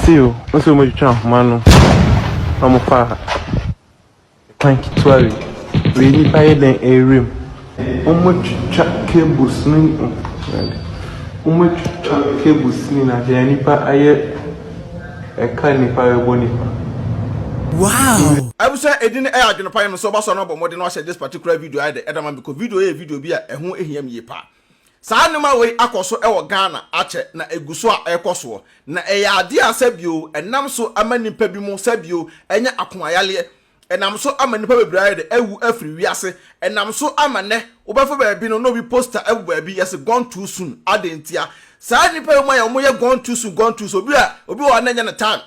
Tio, você é muito mano. Vamos para Tankituari. We need to head in a room. Much cables, much cables, Nipa, a kind of parabonipa. Wow! I will say I didn't air Adwenepahene so baso no more than watch this particular video I the Edaman because video be a who ehiem ye pa. Saa noma we akoso e wo Ghana ache na eguso a ekoso na eya ade asabio enam so amanipa bi mu sabio enya akoayale enam so amanipa bebrae de ewu afri wiase enam so amane obefo ba bi no bi poster ewu ba bi yes gone too soon adentia saa nipa mu ya omoye gone too soon obi wa na nya na time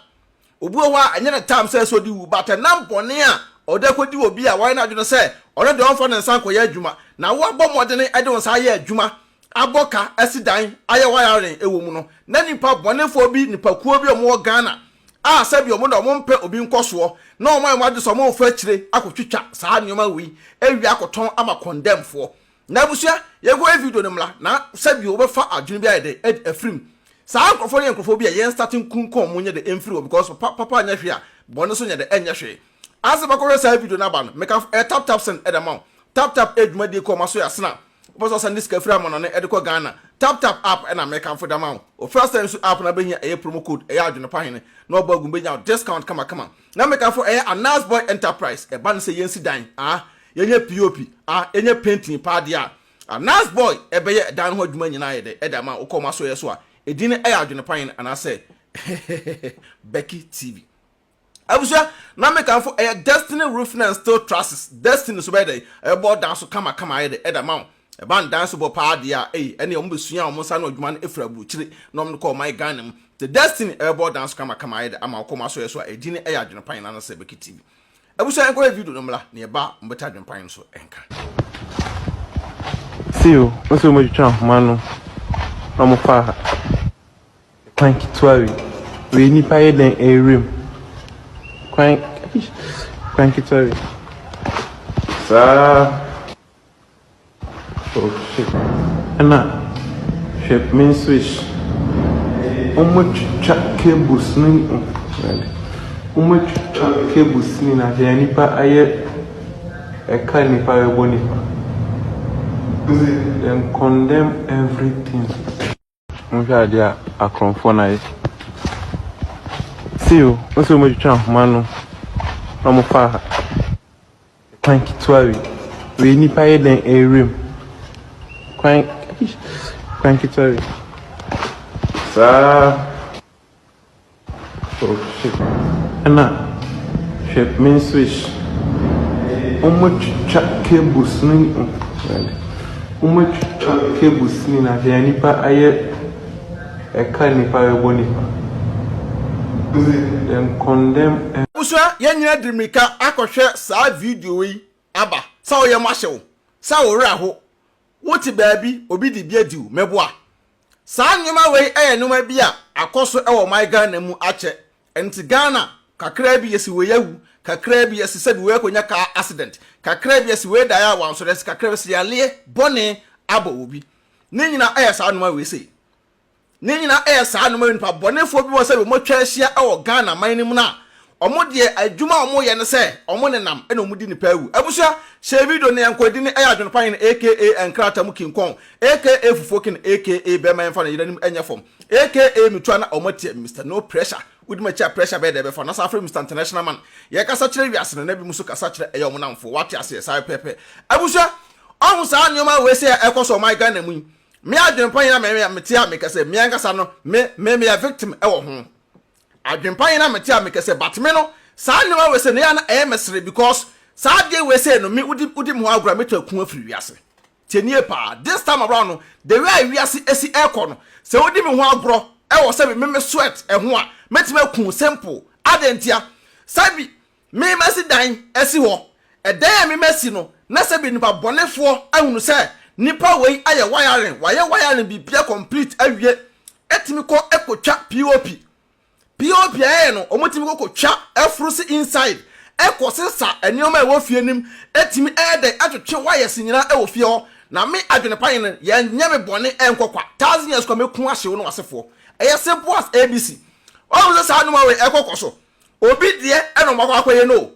obi wa anya na time say so di wu but enam bone a odakodi obi a why na adwene say ono de onfa na nsan koye adwuma na wo abomodene ede won sa ye adwuma aboka asidan ayewayaren ewo mu no na nipa bonefo bi nipa kuo bi omo Ghana a sabi omo na omo mpe obi nkoso na omo amade so omo fa kire akotwitwa saa nyoma wi ewi akoton ama condemn fo na busua yego video ne mla na sabi obefa adwene bi ayede afrim saa nkrofo bi a yen starting kunkon mo nye de emfiri because papa anya hwe a bone so nye de enya hwe asebakore saa video na ba no make tap send edamount tap edwuma de ko maso ya sna Boso send this kafra mo na edeko Ghana tap app and American for the mount o first time so app na be here a promo code e Adwenepahene no bagum be nya discount kama na make for a nice boy enterprise e ban say yensi dan yenye pop yenye painting pa dia a nice boy e be ye dan ho adwuma nyina ye de edama o koma so yeso a edin e Adwenepahene and I say Becky TV Abuja na make for a Destiny Roofing and Steel Trusses Destiny so be dey e board down so kama ye de edama a band dance bo pa dia any ombusua omonsa no adwuma no efra buchire no om call my Ghana the Destiny airboard dance kama ye de ama koma so yeso edin e Adwenepahene na say Becky TV abusa enko video no mla na eba mbeta Adwenepahene so enka Tio, você é muito mano. Vamos para Tankituari. We need to head in a room. Tankituari. Oh shit. Anna, shit main switch. Much cables, much cables, Nipa, a kind of parabonipa. Then condemn everything. Mujadia a confona. Tio, você é muito mano. Vamos para Tankituari. We need to head in a room. Tankituari. Oh shit. Anna, shit main switch. Much cables, much cables, Nipa, a kind of parabonipa. Then condemn. Uswa yenyina drimika akohwe saa video wi aba sa oye mahyew sa owura ho woti baabi obi di bia diu meboa saa nyoma we noma bi a akoso ewo my Ghana mu ache enti Ghana kakra bi yesi we yawu kakra bi yesi sabi we akonya ka accident kakra bi yesi we da ya wan so des kakra bi ya le bone aba obi ne nyina saa nyoma we sei ne nyina saa nyoma nipa bonefo bi wo sabi mo twa ahia ewo Ghana manim na omo de adwuma omo ye ne se omo ne nam ena omo di nipa awu abusia she video ne yankodi ne Adwenepahene aka enkrata mu kinkon aka fufokin aka be man fa na yiranim enya fom aka mitwa na omo tie Mr No Pressure wudi ma cha pressure be de be fa na sa Mr International man ye kasa kire wiase na bi muso kasa kire eya omo namfo wate ase sai pepe abusia omo sa nyoma we se ekoso my Ghana mu me Adwenepahene na me tie me kase me ankasa no me ya victim ewo ho Adwenepahene na meti amekese batme no saa nema we se ne ya na mesre because saa de we se no me udi mo agura meto akun afiri wiase tenie pa this time around no the way wiase esi ekọ no se udi me ho aguro e wo se me sweat e ho a metima akun simple adentia sabi me masi dan esi ho e dan me masi no na sabi nipa bonefo ahunu se nipa we aye wiring bibia complete awie etimi ko ekotwa POP no omotimi ko twa efrusi inside ekosesa enioma ewo fie nim etimi ede atwetwe wires nyina ewo fie ho na me Adwenepahene ye nya me bone enkokwa 1000 years ko me ku ahye wo no asefo eye simple as ABC o say saa no ma we ekokoso obi de e no makwakoye no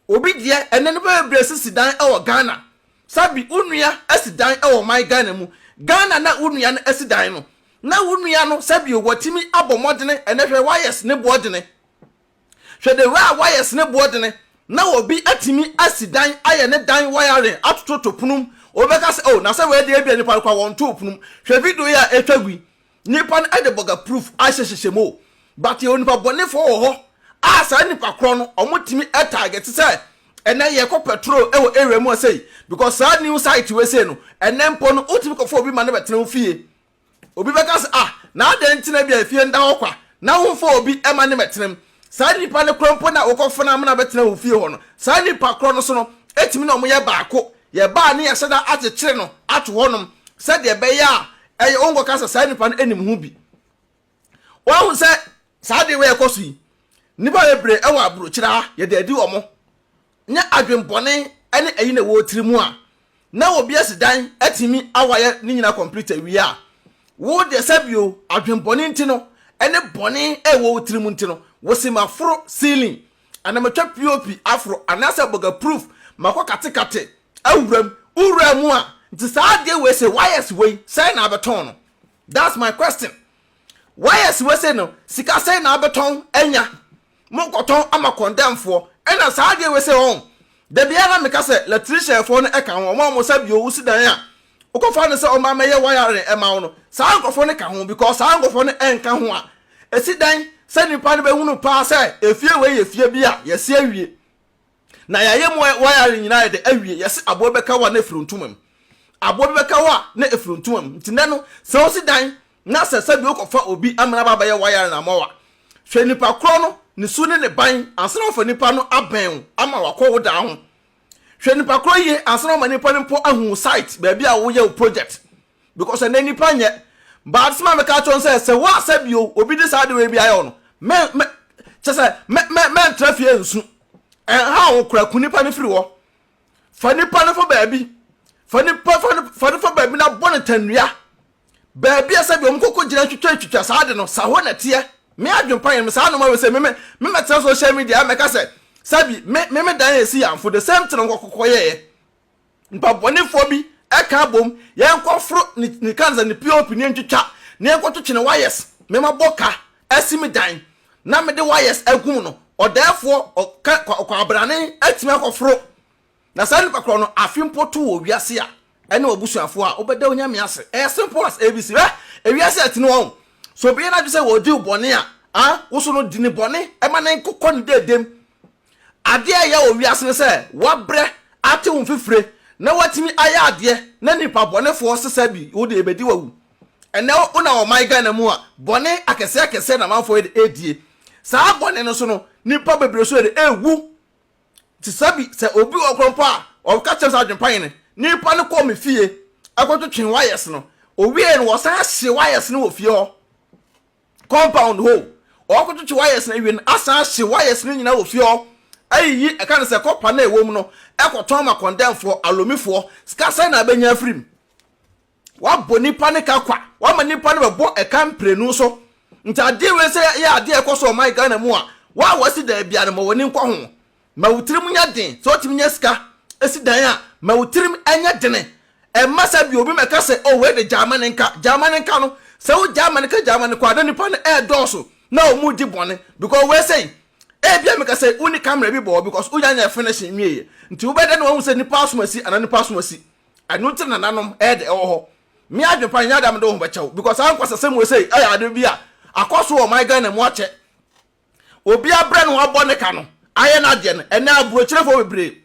obi de ene no be bresi sidan e wo Ghana sabi unua asidan e wo my Ghana mu Ghana na unua no asidan no na unua no sabi wotimi abomodene ene hwe wires ne boodene hwe de wires ne boodene na obi atimi asidan aye ne dan wiring atoto punum obeka se oh na se we de bia nipa kwa won to punum hwe video ya etwagui nipa no ade boga proof ahyehyehemo but ye onipa bonefo ho a sa nipa kro no omotimi target say ena ye ko petrol e wo area mu say because sa new site we say no enempo no otimi ko fo obi ma ne betena fie obi beka se na ade ntina bia fie nda ho kwa na wo fo obi e ma ne betena sa nipa ne krompo na wo ko fo na na betena wo fie ho no sa nipa kro no so no etimi na omo ye baako ye ba ne ye seda akekere no ato honom se de be ya eye ongo kasa sa nipa no enim hu bi wa hu se sa de we ekoso yi nipa ebre e wa Abrokyirɛ ye de adi omo nya adwenbone ene eyi na wo tirimu a na obi asidan atimi awaye ni nyina complete wi a wo de sabio adwenbone ntino ene bone e wo tirimu ntino wo simafro ceiling ana matwa pop afro anasa boga proof makwa katekate awuram uram a nti saa de we say wires we say na beton no that's my question wires we say no sika say na beton enya mo koton ama condemnfo ena saa de we say on de bia na meka say electrician fo no e ka ho mo sabio wusi dan a ukofa no say o ma meye wire e ma no saa nkofo no ka ho because saa nkofo no enka ho a esi dan say nipa no be hunu pa say efie we ye fie bia ye se awie na yaye mo wire nyina de awie ye se abo beka wa na efiruntumam abo beka wa na efiruntumam ntine no se o si dan na se sabio ukofa obi amana baba ye wire na mowa hwe nipa kro no ni su ne ban ansana for nipa no aben ama wakọ wo da ho hwe nipa kro ye ansana ma nipa no po ahu site ba bia wo ye project because na nipa nye but sma me ka chon se wa sabio obi de sa de we bia yo no me chese me trafie nsu ha wo kura ku nipa no firi wo fa nipa no fo ba bi fa nipa ba bi na bonetanua ba bia sabio mkoko gina twetwa sa de no sa ho na tie me Adwenepahene me sa no ma we say me tell social media me ka say sabi me dan esi amfo the same thing nkokoko ye mpa bonefo bi e ka bom ye nkofro ni kanza ni pop ni ntwitwa ni nkotwetwe ne wires me ma boka esi me dan na me de wires agum no odafo kwa abrane atimi akofro na sa nipa kro no afimpo to wo wiase a ene obusuafo a obeda onyame ase e simple as abc wiase atini won so be na say wo di bone a wo so no di ni bone e ma na nkokọ ni dedem ade ya wo wiase ne say wo bre ate wo fifire na watimi aya ade na nipa bone fo sesa bi wo de ebedi wawu ene wo na wo my Ghana mu a bone akese na manfo edie saa bone no so no nipa bebre so de ewu ti sabi se obi okrompo a o ka che Adwenepahene nipa ne ko me fie akoto twen wires no owie no wo sa hye wires no wo fie ho compound ho okoto twen wires na ewie asa hye wires no nyina wo fie ho ayi e kan se kopa na ewom no ekoton ma condemnfo alomifo ska sai na benya frim wa boni pa ne ka kwa wa ma nipa ne bebo e kan prenu so nta de we se ya de ekoso my Ghana mu a wa wasi da bia na ma woni nkọ ho ma wutirim nya den so timi nya ska esi dan a ma wutirim anya dene e masa bi obi meka se oh we de German nka no se wo German kwa da nipa ne e doso na o mu di bone because we say e bia meka se uni camera bi bo because unya nya finishing wie nti wo beda na wo se nipa asomasi ana nipa asomasi anu nti na nanom e de ho me Adwenepahene nya da me do ho bechew because an kwasa se mo say aya ade bi a akoso o my Ghana mu ache obi abra no abo ne ka no aye na de no ene Abrokyirɛ fo bebre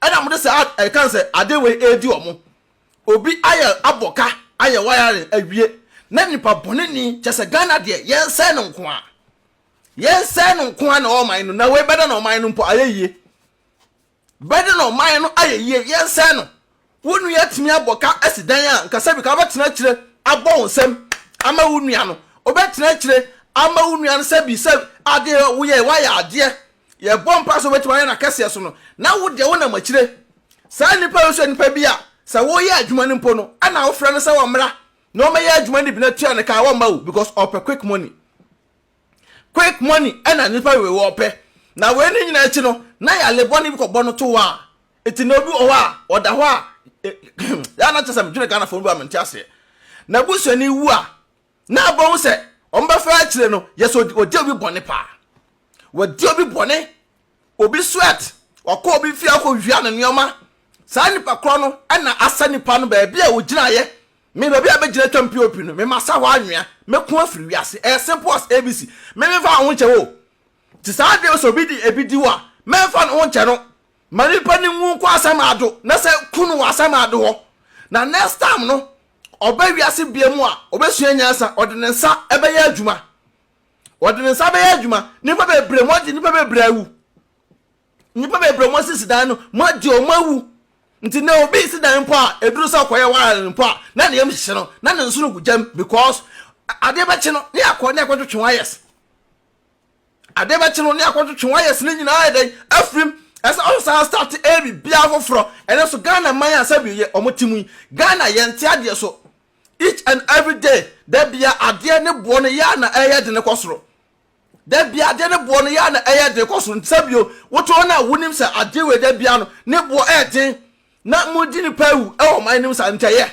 ena mo de se e kan se ade we edi omo obi aye aboka aye wire awie na nipa bone ni chese Ghana de yense no nko a na o man no na we beda na o man no mpo aye yie beda na o man no aye yie yense no wonu yatimi aboka asidan a nkasa bi ka betena kire abon nsem ama wonua no obetena kire ama wonua no sabi ade wo ye wa ya ade ye bompa so betima na kase so no na wo de wo na makire sa nipa so nipa bi a sa wo ye adwuma ni mpo no ana wo fra no sa wo mra no me ye adwuma ni bi na tua ne ka wo ma wo because of quick money quick money ena nipa we wo pe na we ni nyina echi no na ya leboni bi ko bono to wa eti na obi owa oda ho a ya na chesa mdwene kana fon bi amenti ase na busuani wu a na bon se omba fa akire no yeso odi obi bone pa wodi obi bone obi sweat okọ obi fi akọ hwia no neoma saa nipa kro no ena asa nipa no ba bia ogina ye me ba bia be gina twampi no me masa ho anwea me ko afiri wiase simple as abc me fa ho nche wo ti saa de so bi di ebidi wa me fa no nche no mani pani nwu kwa asama ado na se kunu asama ado ho na next time no oba wiase bia mu a obesua nyansa odenensa ebe ya adwuma odenensa be ya adwuma nipa be bre mo di nipa be bre awu nipa be bre mo sisidan no mo di o mawu nti na obi sidan mpo a eduru sa koye wa mpo a na ne yam hye no na ne nso no gujam because ade be che no ne akotwetwe yes ade be che no ne akotwetwe yes ne nyina ayede afrim as also start ebi bia foforo ene so Ghana man asabi ye omotimu Ghana ye nte ade so each and every day there bia ade ne bo no ya na eye de ne kosoro there bia ade ne bo no ya na eye de kosoro nsabio woto na wonim se ade we there bia no ne bo eden na mudi ni pawu e wo manim sa ntaye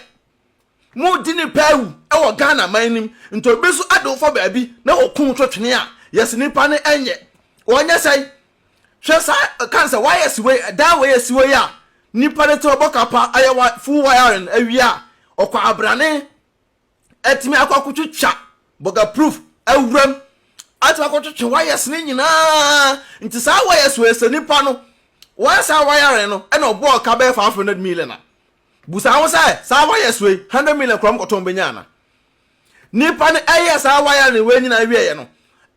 mudi ni pawu e wo Ghana manim nto besu ade fo baabi na okun twetwene a yes nipa ne enye wonye sai hwesa cancer wires way that way si way a nipa ne to bokapa ayewa full wiring awia okwa abrane etimi akwakutwa boga proof awuram ati akwakutwa wires ne nyina nti sa wires we se nipa no once a wiring no e no bo ka be 500 million busa ho sai sa wires we 100 million krom koton benya na nipa ne eye sa wiring we nyina wie no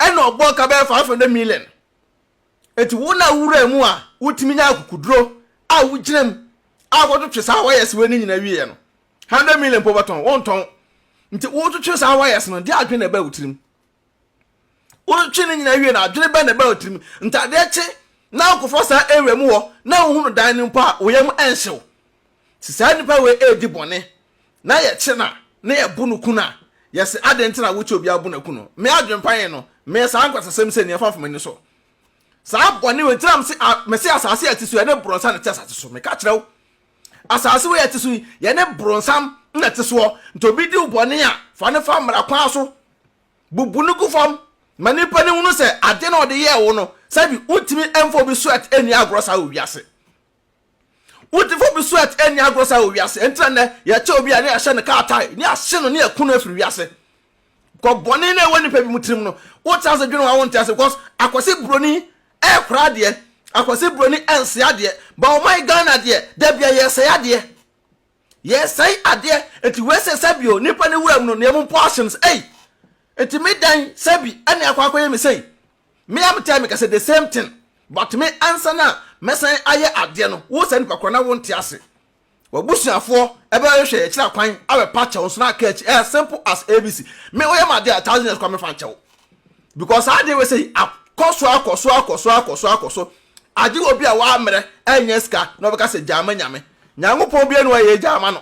e no bo ka be 500 million eti wona wura mu a wutimi nya akukudro a wuginem a wotwe sa wires we ni nyina wie no 100 million po baton won ton nti wotwe sa wires no de adwene ba wutirim wotwe ni nyina wie na adwene ba na ba wutirim nti ade eche na akufo sa ewe mu wo na ohunu dan ni mpo a oyam enhyew ti sa nipa we edi bone na ye che na ye bunu kuna yes adenti na wuche obi abu na kuno me adwenpan no me sa ankwasasem se ne afafo mani so saa bone we tiram se mesi asase atisu ye ne bronsa na tesase so me ka kirew asase we atisu ye ne bronsam na teso ntobi di bone a fa ne fa mra kwa so bubunu ku fam mani pani hunu se ade na ode ye wo no sabi utimi emfo bi sweat eni agrosa owiase utifo bi sweat eni agrosa owiase entra ne ye che obi a ne ahye ne ka tai ne ahye no ne akunu afiri wiase ko bone na woni pa bi mutirim no what has adwene wa wonte ase because akwase broni kura de akwase broni ense ade ba o my Ghana de da bia ye say ade ye say ade enti we say sabio nipa ne wuram no ne mo portions enti me dan sabi ane akwakoye me say me am tell me ka say the same thing but me answer na me say aye ade no wo say nipa kora na wonte ase wabusuafo ebe hwe ye kira kwan awe patch on so na ka echi simple as abc me wo ye ma de 1000 years kwa me fan chewo because ade we say akoso ade obi a wa amre enye ska na obeka se jama nyame nyankopon bia no ye jama no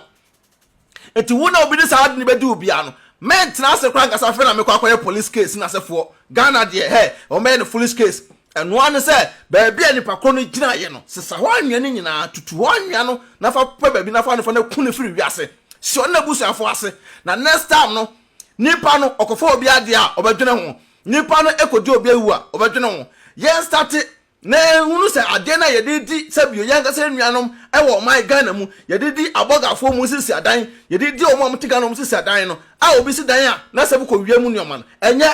enti wo na obi de sa ade ne bedi obi a no men tena se kwa ngasa fe na me kwa police case na sefo Ghana de o men no police case eno an se ba bia nipa kro no gina ye no sesa ho anwea ni nyina tutu ho anwea no na fa pa ba bi na fa no fa na kunu firi wiase so na busuafo ase na next time no nipa no okofo obi ade a obadwene ho nipa no ekodi obi awu a obadwene ho yen start na hunu se ade na ye di sabio yen ga se nuanom ewo my Ghana mu ye di abogafo mu sisi adan ye di o mu amtika no mu sisi adan no a obi si dan a na sabu ko wiam nuoma no enye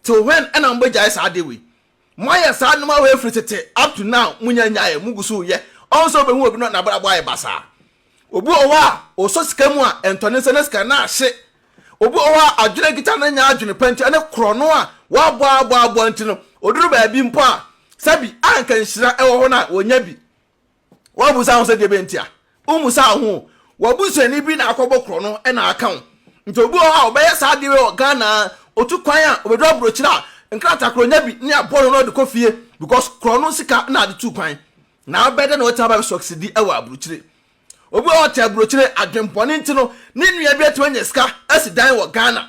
to when ena mbagya isa ade we moya sa no ma we free tete up to now munya nyae mugusu ye also be hu obi no na brabo aye basa obi owa o so sika mu a entone se na sika na ahye obi owa adwene gita na nya adwene panti ane krono a wa bo ntino oduru ba bi mpo a sabi anka nhira ewo ho na wonya bi wa busa ho se de bentia umusa ho wa busa ni bi na akobo krono e na aka ho nti obi owa obeye sa de we Ghana otu kwan a obedu Abrokyirɛ nkrata kronya bi ne aboro no de kofie because krono sika na de tu kwan na abede na o ta ba succeed ewo Abrokyirɛ obi o ta Abrokyirɛ adwempone ntino ne nua bi atwa nya sika asidan wo Ghana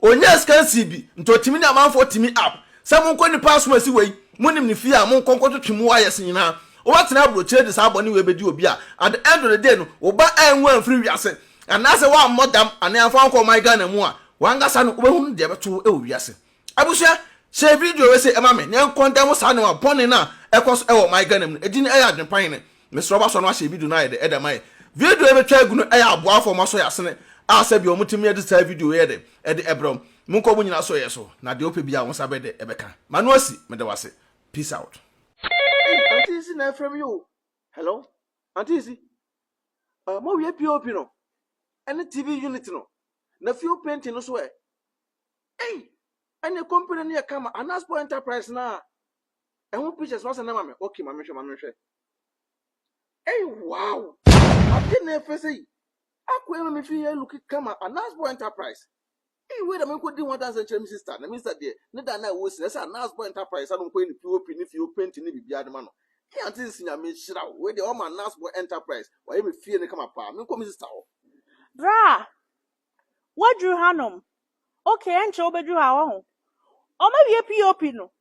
onya sika CB nti otimi ne amanfo otimi app Sɛ monkɔ nipa aso asi wei monim ne fie a monkɔnkɔ to twemu ayɛ senyina wobɛtena Abrokyirɛ de saa bɔne wei bɛdi obi a at the end of the day no woba anwu amfiri wiase anaasɛ woammɔ dam ane amfa nkɔ ɔman Ghana mu a wankasa no wobɛhu no deɛ bɛto ɛwɔ wiase. Abusua share video we say ema me ne nkɔndam saa ne wa bɔne na ɛkɔ so ɛwɔ ɔman Ghana mu ɛdi ne ɛyɛ Adwenepahene mesrɛ ba so no ahyɛ video na yɛ de ɛdɛma video e betwa egu no ɛyɛ aboafo ma so yɛ asene asa bi omutimi yɛ de saa video yɛ de ɛde ɛbrɛm munkɔ mu nyina so yɛ so na de opɛ bia wo sa bɛ de ɛbɛka manu asi me de wase peace out. Auntie isi na from you. Hello Auntie isi mo we POP no any TV unit no na few painting no so eh any company na kama Anaspo Enterprise na who pictures was na mama okay mama hwɛ wow I didn't ever say akwa me fi look kama Anaspo Enterprise wait a minute could do 1,000 sister na mister there ne da na wo si na say Anaspo Enterprise anu ko ni POP ni fi paint ni bibia de ma no Auntie sinya me shira we the all Anaspo Enterprise why me fi ne kama pa me ko sister ho bra what drew hanom okay enche obedru ha ho o ma wie POP no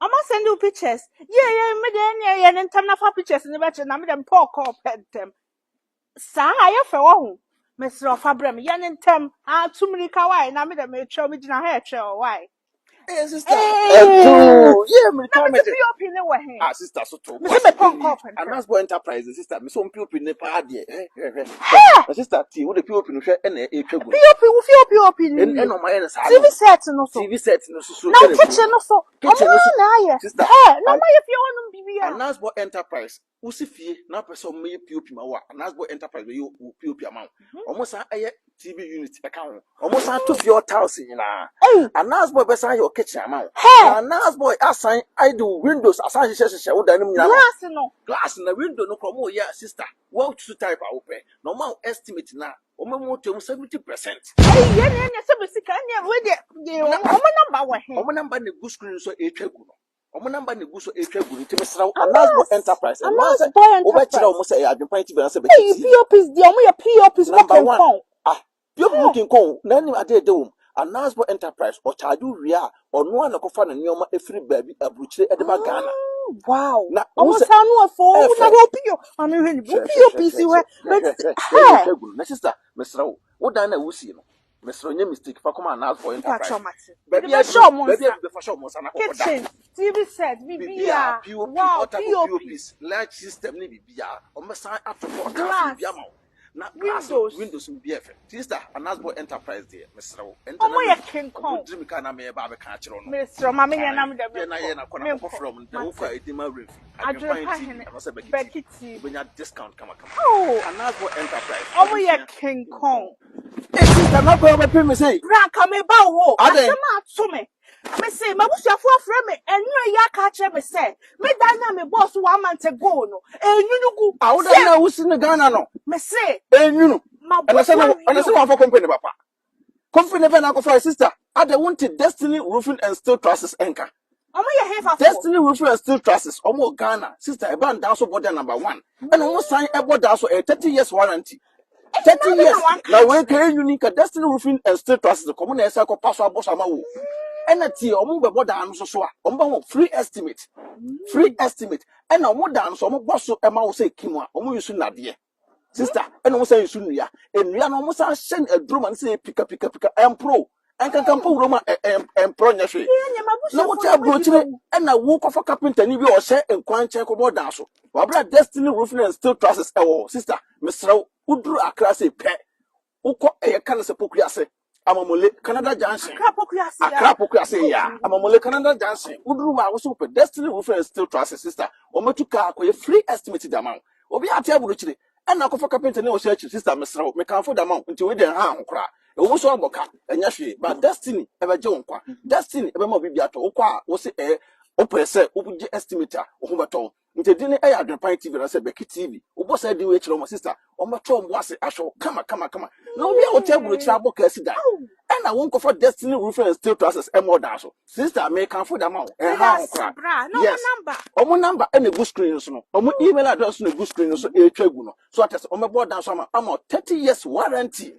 o ma send you pictures yeah me dey na ntam na fa pictures ni be na me dem talk up pentem sa ya fe wo ho mesro fa brem ye ntam a tumrika why na me dem e twa me gina ha e twa why sister yeah me come me POP ne wo he sister so to me say me talk up Anaspo Enterprise sister me so POP ne pa de sister ti wo the POP no hwe na e twa gu POP ni no ma ye sa TV set no so na kitchen no so na aye sister na ma ye fie wonum bibia Anaspo Enterprise wo si fie na person me POP ma wa Anaspo Enterprise be yo POP ama omo sa aye TV unit e ka ho omo sa to fie house nyina Anaspo be sa your kitchen ama Anaspo asan I do windows asan hye wo dan nim nyina glass na window no ko mo ya sister what to type a wo pe no ma estimate na omo mo to 70%. ye se be sika nya we de omo number wa he omo number ne good screen so e twa gu no omo number ne gu so e twa gu ni te mesra Anaspo Enterprise e ma se wo be kira omo se ya Adwenepahene TV na se be POPs di omo ye POPs mo kan kon POP mo kin kon na ni ade de wo Anaspo Enterprise o charge wi a ono an ko fa na neoma efiri baabi Abrokyirɛ e de ba Ghana wow na omo sa no afo na wo POP anu hwe ni POP si we na sister mesra wo dan na wo si no mesro nye mistake fa come Anaspo Enterprise baby be show mo na ko kitchen TV set bibia wow POPs large system ni bibia o mesa atoko ka bibia ma na windows bibia fe sister Anaspo Enterprise there mesro omo ye king kong dream ka na me ba be ka kire no mesro ma me na me dem na ye na kona ko from the wo edima ref Adwenepahene bekiti benya discount kama Anaspo Enterprise omo ye king kong sister na ko be me say ranka me ba wo asema to me me say mabusuafo afre me enyo ya ka kire me say me dan na me boss 1 month ago no enyunugu awuda na wusi ne Ghana no me say enyunu ana se wan for company papa company be na ko for sister ade wanted Destiny Roofing and Steel Trusses enka omo ye hefa for Destiny Roofing and Steel Trusses omo Ghana sister e ban da so border number 1 and omo sign e border so 30 years warranty 30 years na we can unique Destiny Roofing and Steel Trusses ko mo na esa ko pass aboso ama wo ena ti omo be border anu so a omo ba free estimate ena omo dan so omo boso e ma wo say kimu a omo yusu nade sister ena omo say yusu nua enua no omo say shen aduro man say pika empro enkan po roma empro nya hwe na wo ti Abrokyirɛ ena wo ko for carpenter ni bi o hye enkwan chen ko border so wa bra Destiny Roofing and Steel Trusses ewo sister mesra uduru Accra say pe uko eye kan se pokuase amamole Canada Junction Accra pokuase ya amamole Canada Junction uduru wa wo so pe Destiny Roofing and Steel Trusses sister o matuka akoye free estimate the amount obi ati Abrokyirɛ ena ko for carpenter ni o hye sister mesra me kan for the amount nti we den ha nkora e wo so aboka enya hwe ba Destiny e be je wonkwa Destiny e be ma bibia to ukwa a wo se o pese o buje estimator o ho beto nti di ne e Adwenepahene TV na se Beki TV o bo se di we kire o sister o meto o ase ahwe kama na obi a o te Abrokyirɛ aboka asida e na won ko for Destiny Roofing and Steel Trusses e more da so sister me kan for da ma e ha nkra yes omo number e na good screen so no omo email address na good screen so e twa gu no so atese o me board dan so ama 30 years warranty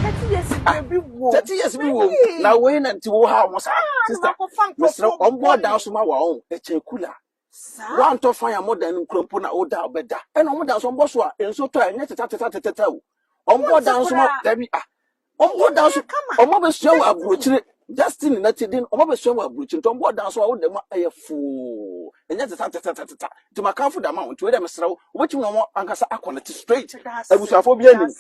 30 years baby wo. 30 years we wo. Na we na nti wo ha mo sa. Sister. Mr. On board down so ma wa on e che kula. One to fire more than krompo na oda obeda. E no mo down so mbo so a enso to enye teta o. On board down so ma dabi ah. On board down so on mo be so wa Abrokyirɛ. Justin na ti din on mo be so wa Abrokyirɛ. On board down so wo dem aye fu. Enye teta. Ti makanfo da ma on to we dem srawo. Obetimi no mo ankasa akonnect straight. Abusuafo bi ani.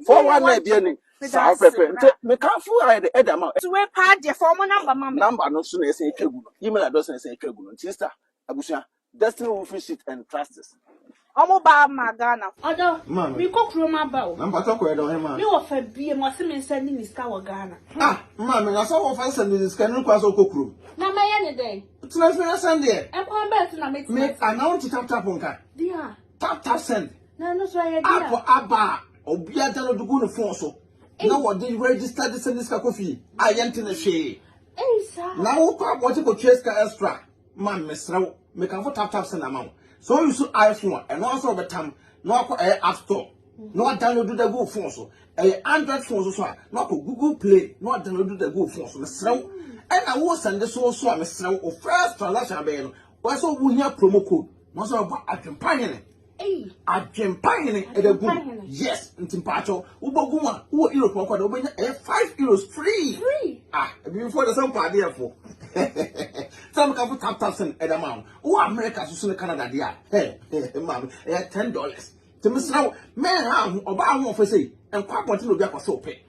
For one na bi ani. Sa pepe. Nte mekanfo aye de edama. To we pa de for mo number mama. Number no so na ese etwagu no. Email address na ese etwagu no. Sister Abusua, Destiny will fish it and trust us. Omo ba magana. Odo, mi kokro ma ba o. Number talk we don ma. Mi wo fa bie mo se me send ni ska wo Ghana. Ah, ma me na so wo fa send this can kwa so kokro. Na ma ye ne den. Tuna fi send there. E kwa bet na me. Me announce tap nka. Dia. Tap send. Na no so ye dia. Apo aba obi ata no dugu no phone so. Na wo dey register this send this ka kofi. Ayente na hwe. Sir. Na wo kwa what ko trace ka extra. Man mesraw me kan for tap send amount. So you so iPhone and also betam no ko App Store. No download the Google phone so. Android phone so no ko Google Play no download the Google phone so mesraw. And I will send this so mesraw o first transaction be no. Why so we hear promo code. No so about Adwenepahene. Adwenepahene e the good. Yes, ntimpacho. Uboguma, wo Europe ko da obenya €5 free. Ah, before the some party for. Some can put tap send at amount. Oh, America to Canada dia. Hey, ma'am, $10. To Miss Now, man, or buy one for say, and quite want to be a so pay.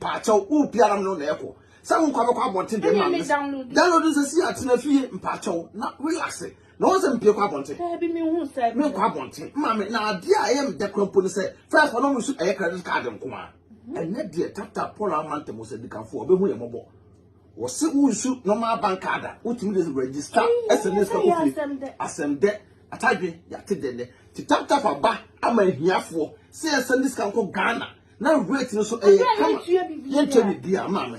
Pacho, who piano no echo. Some come up wanting the man. Download this see at no fee in Pacho, not relaxing. No one's pay quite wanting. Me who said me quite wanting. Mammy, now, dear, I am the company say, first one almost a credit card and come on. And net dear tap Polar Mountain was a decam for, but we are mobile. Was so shoot no more bank card, which means register SMS asɛm de atadwe yate de ti tap a ba ama hiafo say send this can go Ghana na rate no so kama yenche bi ama me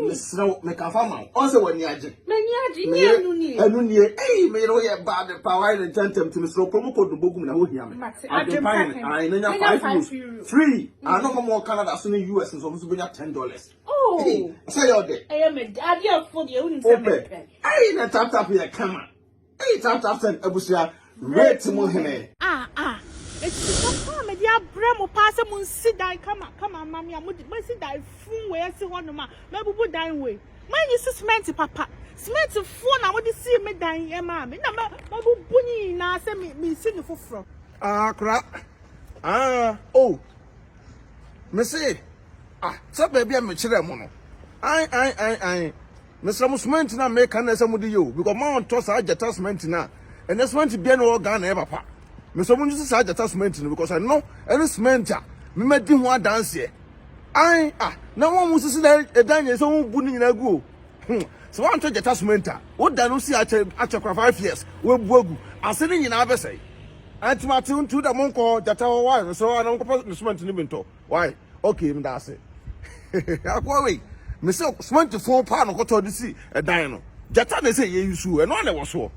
mesraw me ka fa ma on se wani age me anu ni me ro ye bad power and tentem to mesraw promo code bogum na ho hia me Adwenepahene I na €5 free ano mo Canada so ni US so so benya $10. Oh, say your day. I am a daddy for the only seven. Hey, na tap here, come on. Hey, tap send Abusua. Rate mo hene. It's so me dia bremo pass mun sit down come on mami am sit down fun we si ho no ma bubu dan we man you cement papa cement fun na we see me dan e ma me na bubu ni na se me si ni foforo Crap. Oh. Me say so baby am chire mo no. Mr. Musment na make an asem yo because man to sa jeta cement na and the cement be no Ghana e papa. Mr. Munju sa jeta cement because I know any cement me medi ho dance here. Na one musu na edan so bu ni na gu. So one to jeta cement wo da no si ache 5 years we bu agu. Ase ni nyina be say. Antimati untu da monko jeta why so na monko cement ni bento. Why? Okay, me da say. Akwa me say cement phone pa no koto disi edan no jata na say ye yusu e no na wo so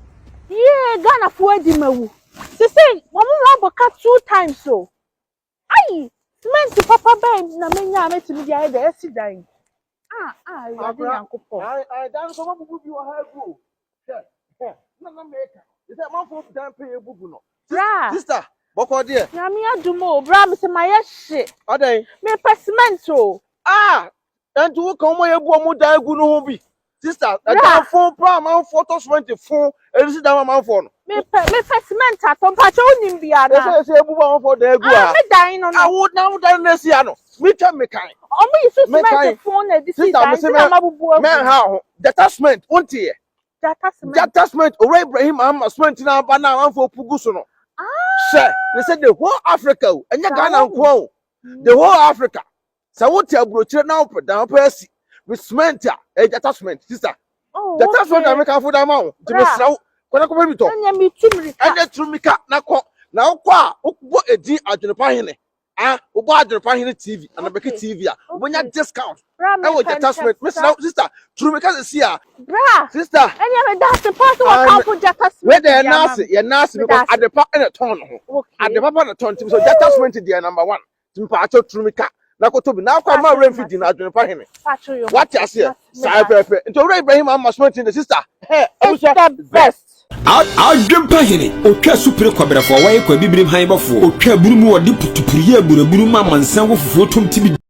Ghana fo adi mawu se say mo mo ka 2 times so cement papa ben na menya metimi dia de esi dan you are the yankopo dan so mabubu bi wo ha go na make is that man for dan pay bubu no sister boko there na me adumo bra me se maye hye odan me cement o and to come here, Bomu Dagu no be. Sister, that phone, man, photos 24, and this is that man phone. Me cement at on Pacho Nimbia. I say, Buba for the dying on. I would now dine Nessiano. Me tell me kind. Only you cement phone at this is man, how the attachment, won't you? The attachment, or Ibrahim, I'm a cement in our banana for Pugusono. Sir, they said the whole Africa, and your Ghana, the whole Africa. So what you Abrokyirɛ now put down person with cement attachment sister. The attachment I make for that amount to be so when I come to and the Trumika now kwa ukbo edi Adwenepahene ubo Adwenepahene TV and a beke TV when you discount I will attachment sister Trumika is here sister and you that's the person who come for attachment where they are nasty because Adepa in a ton Adepa on a ton so attachment is their number 1 to Trumika na kotobi na akwa ma remfi di na Adwenepahene what you say sai pepe nto owura Ibrahim amma smart in the sister hey abusa the best Adwenepahene otwa supire kwabrafo waye kwa bibrim han bafo otwa burumu wodi putupuriye buraburu ma mansan wo fufuo tom tibi